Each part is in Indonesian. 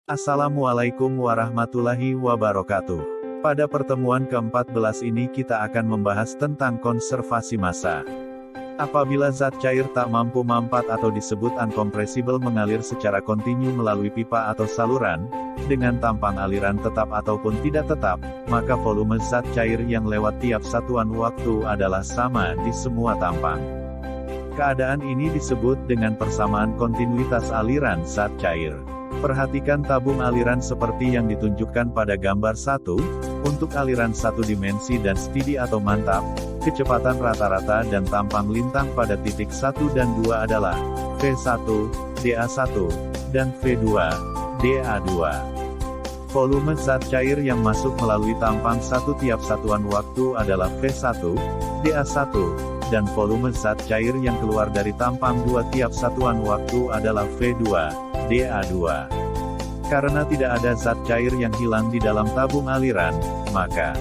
Assalamualaikum warahmatullahi wabarakatuh. Pada pertemuan ke-14 ini kita akan membahas tentang konservasi massa. Apabila zat cair tak mampu mampat atau disebut uncompressible mengalir secara kontinu melalui pipa atau saluran, dengan tampang aliran tetap ataupun tidak tetap, maka volume zat cair yang lewat tiap satuan waktu adalah sama di semua tampang. Keadaan ini disebut dengan persamaan kontinuitas aliran zat cair. Perhatikan tabung aliran seperti yang ditunjukkan pada gambar 1, untuk aliran satu dimensi dan steady atau mantap, kecepatan rata-rata dan tampang lintang pada titik 1 dan 2 adalah V1, dA1, dan V2, dA2. Volume zat cair yang masuk melalui tampang 1 tiap satuan waktu adalah V1, dA1, dan volume zat cair yang keluar dari tampang 2 tiap satuan waktu adalah V2, dA2. Karena tidak ada zat cair yang hilang di dalam tabung aliran, maka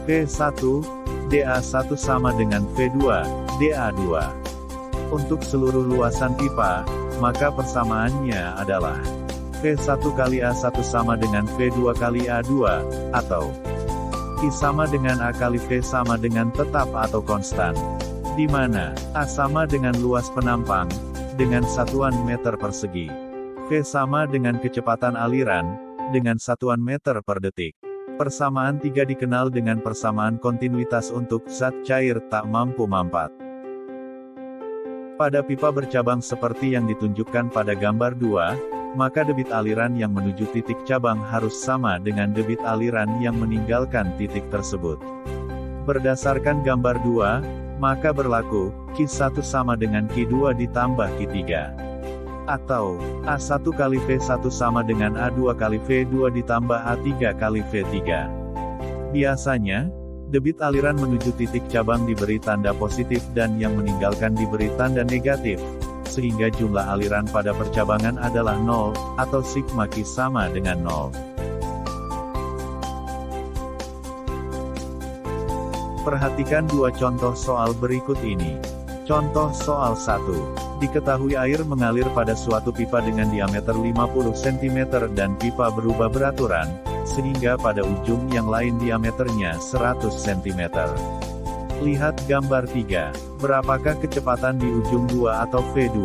V1, dA1 sama dengan V2, dA2. Untuk seluruh luasan pipa, maka persamaannya adalah V1 kali A1 sama dengan V2 kali A2, atau I sama dengan A kali V sama dengan tetap atau konstan, di mana A sama dengan luas penampang, dengan satuan meter persegi. V sama dengan kecepatan aliran, dengan satuan meter per detik. Persamaan 3 dikenal dengan persamaan kontinuitas untuk zat cair tak mampu mampat. Pada pipa bercabang seperti yang ditunjukkan pada gambar 2, maka debit aliran yang menuju titik cabang harus sama dengan debit aliran yang meninggalkan titik tersebut. Berdasarkan gambar 2, maka berlaku, Q1 sama dengan Q2 ditambah Q3. Atau, A1 kali V1 sama dengan A2 kali V2 ditambah A3 kali V3. Biasanya, debit aliran menuju titik cabang diberi tanda positif dan yang meninggalkan diberi tanda negatif, sehingga jumlah aliran pada percabangan adalah 0, atau sigma Q sama dengan 0. Perhatikan dua contoh soal berikut ini. Contoh soal 1. Diketahui air mengalir pada suatu pipa dengan diameter 50 cm dan pipa berubah beraturan, sehingga pada ujung yang lain diameternya 100 cm. Lihat gambar 3. Berapakah kecepatan di ujung 2 atau V2?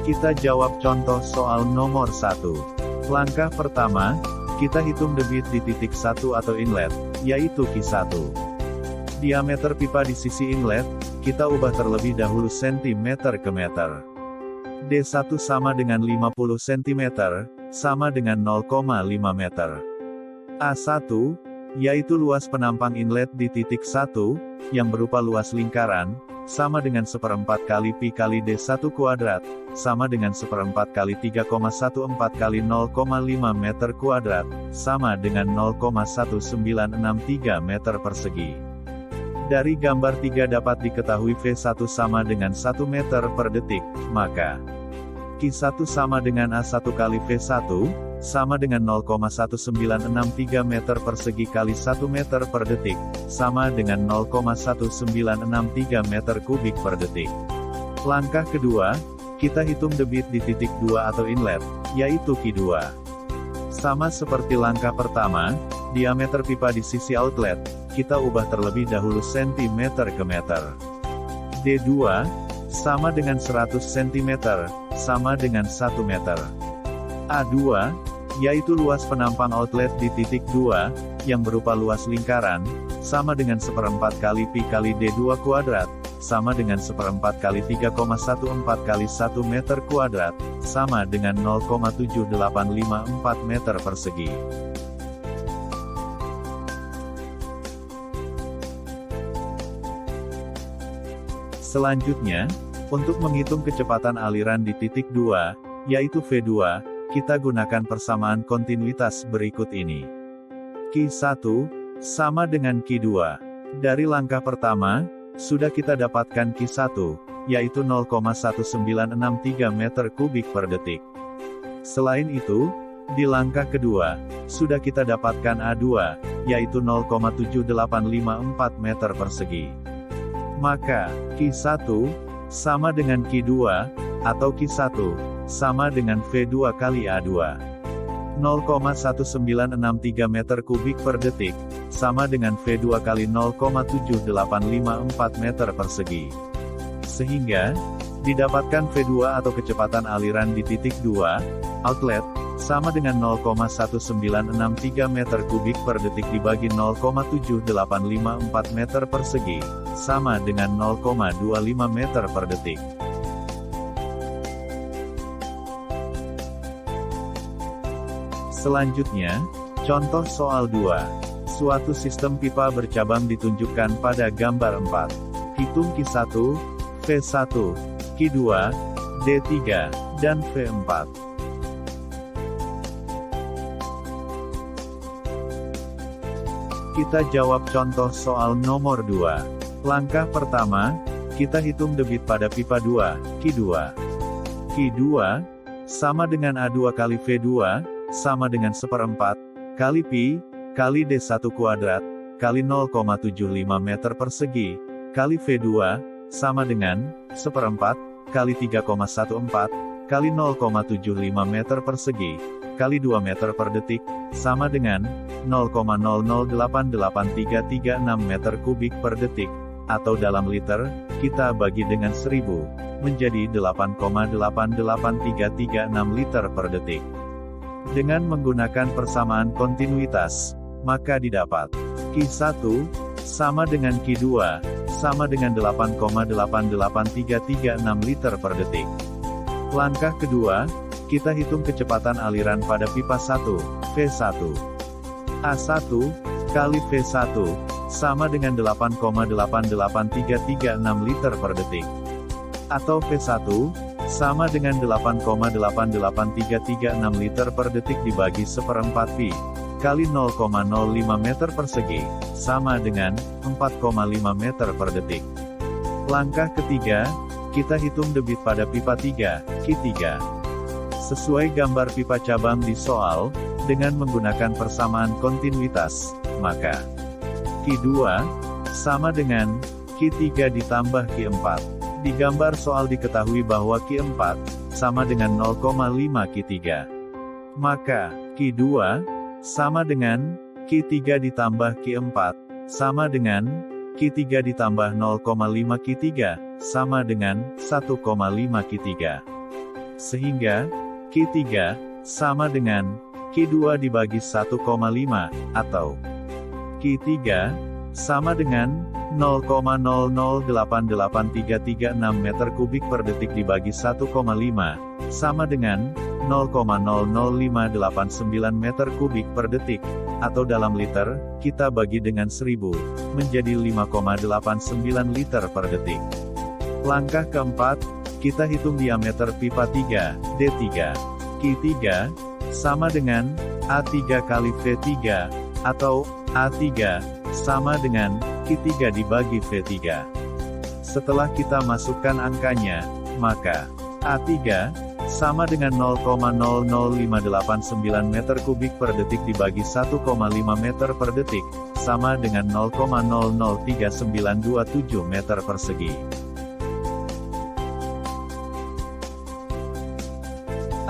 Kita jawab contoh soal nomor 1. Langkah pertama, kita hitung debit di titik 1 atau inlet, yaitu Q1. Diameter pipa di sisi inlet, kita ubah terlebih dahulu cm ke meter. D1 sama dengan 50 cm, sama dengan 0,5 meter. A1, yaitu luas penampang inlet di titik 1, yang berupa luas lingkaran, sama dengan 1/4 kali pi kali D1 kuadrat, sama dengan 1/4 kali 3,14 kali 0,5 meter kuadrat, sama dengan 0,1963 meter persegi. Dari gambar 3 dapat diketahui V1 sama dengan 1 meter per detik, maka Q1 sama dengan A1 kali V1, sama dengan 0,1963 meter persegi kali 1 meter per detik, sama dengan 0,1963 meter kubik per detik. Langkah kedua, kita hitung debit di titik 2 atau inlet, yaitu Q2. Sama seperti langkah pertama, diameter pipa di sisi outlet, kita ubah terlebih dahulu cm ke meter. D2, sama dengan 100 cm, sama dengan 1 meter. A2, yaitu luas penampang outlet di titik 2, yang berupa luas lingkaran, sama dengan 1/4 kali pi kali D2 kuadrat, sama dengan 1/4 kali 3,14 kali 1 meter kuadrat, sama dengan 0,7854 meter persegi. Selanjutnya, untuk menghitung kecepatan aliran di titik 2, yaitu V2, kita gunakan persamaan kontinuitas berikut ini. Q1, sama dengan Q2. Dari langkah pertama, sudah kita dapatkan Q1, yaitu 0,1963 meter kubik per detik. Selain itu, di langkah kedua, sudah kita dapatkan A2, yaitu 0,7854 meter persegi. Maka, Q1, sama dengan Q2, atau Q1, sama dengan V2 kali A2. 0,1963 meter kubik per detik, sama dengan V2 kali 0,7854 meter persegi. Sehingga, didapatkan V2 atau kecepatan aliran di titik 2, outlet, sama dengan 0,1963 meter kubik per detik dibagi 0,7854 meter persegi, sama dengan 0,25 meter per detik. Selanjutnya, contoh soal 2. Suatu sistem pipa bercabang ditunjukkan pada gambar 4. Hitung Q1, V1, Q2, D3, dan V4. Kita jawab contoh soal nomor 2. Langkah pertama, kita hitung debit pada pipa 2, Q2. Q2, sama dengan A2 kali V2, sama dengan 1/4, kali Pi, kali D1 kuadrat, kali 0,75 meter persegi, kali V2, sama dengan 1/4, kali 3,14, kali 0,75 meter persegi, kali 2 meter per detik, sama dengan 0,008836 meter kubik per detik, atau dalam liter, kita bagi dengan 1000, menjadi 8,88336 liter per detik. Dengan menggunakan persamaan kontinuitas, maka didapat Q1, sama dengan Q2, sama dengan 8,88336 liter per detik. Langkah kedua, kita hitung kecepatan aliran pada pipa 1, V1. A1, kali V1, sama dengan 8,88336 liter per detik. Atau V1, sama dengan 8,88336 liter per detik dibagi 1/4 Pi, kali 0,05 meter persegi, sama dengan 4,5 meter per detik. Langkah ketiga, kita hitung debit pada pipa 3, Q3. Sesuai gambar pipa cabang di soal, dengan menggunakan persamaan kontinuitas, maka Q2, sama dengan Q3 ditambah Q4. Di gambar soal diketahui bahwa Q4, sama dengan 0,5 Q3. Maka, Q2, sama dengan Q3 ditambah Q4, sama dengan Q3 ditambah 0,5 Q3, sama dengan 1,5 Q3. Sehingga, Q3, sama dengan Q2 dibagi 1,5, atau Q3, sama dengan 0,008836 meter kubik per detik dibagi 1,5, sama dengan 0,00589 meter kubik per detik, atau dalam liter, kita bagi dengan 1000, menjadi 5,89 liter per detik. Langkah keempat, kita hitung diameter pipa 3, D3. Q3, sama dengan A3 kali V3, atau A3, sama dengan Q3 dibagi V3. Setelah kita masukkan angkanya, maka A3, sama dengan 0,00589 meter kubik per detik dibagi 1,5 meter per detik, sama dengan 0,003927 meter persegi.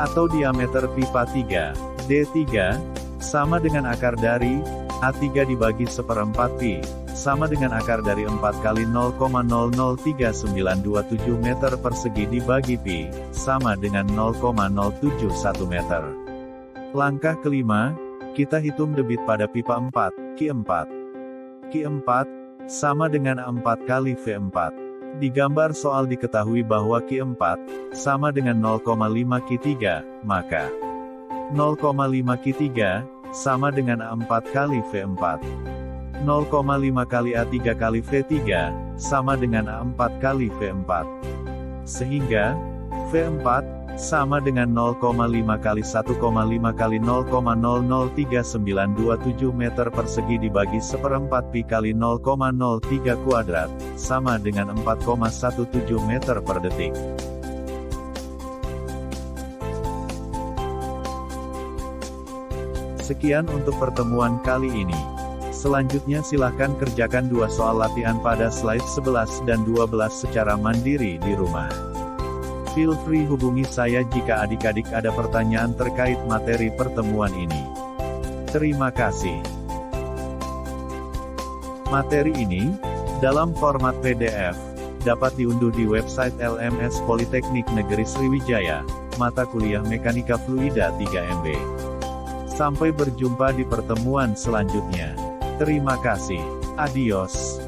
Atau diameter pipa 3, D3, sama dengan akar dari A3 dibagi 1/4 Pi, sama dengan akar dari 4 kali 0,003927 meter persegi dibagi Pi, sama dengan 0,071 meter. Langkah kelima, kita hitung debit pada pipa 4, Q4. Q4, sama dengan 4 kali V4. Di gambar soal diketahui bahwa Q4, sama dengan 0,5 Q3, maka 0,5 Q3, sama dengan 4 kali V4. 0,5 kali A3 kali V3, sama dengan 4 kali V4. Sehingga, V4, sama dengan 0,5 kali 1,5 kali 0,003927 meter persegi dibagi 1/4 Pi kali 0,03 kuadrat, sama dengan 4,17 meter per detik. Sekian untuk pertemuan kali ini. Selanjutnya silahkan kerjakan 2 soal latihan pada slide 11 dan 12 secara mandiri di rumah. Feel free hubungi saya jika adik-adik ada pertanyaan terkait materi pertemuan ini. Terima kasih. Materi ini, dalam format PDF, dapat diunduh di website LMS Politeknik Negeri Sriwijaya, mata kuliah Mekanika Fluida 3 MB. Sampai berjumpa di pertemuan selanjutnya. Terima kasih. Adios.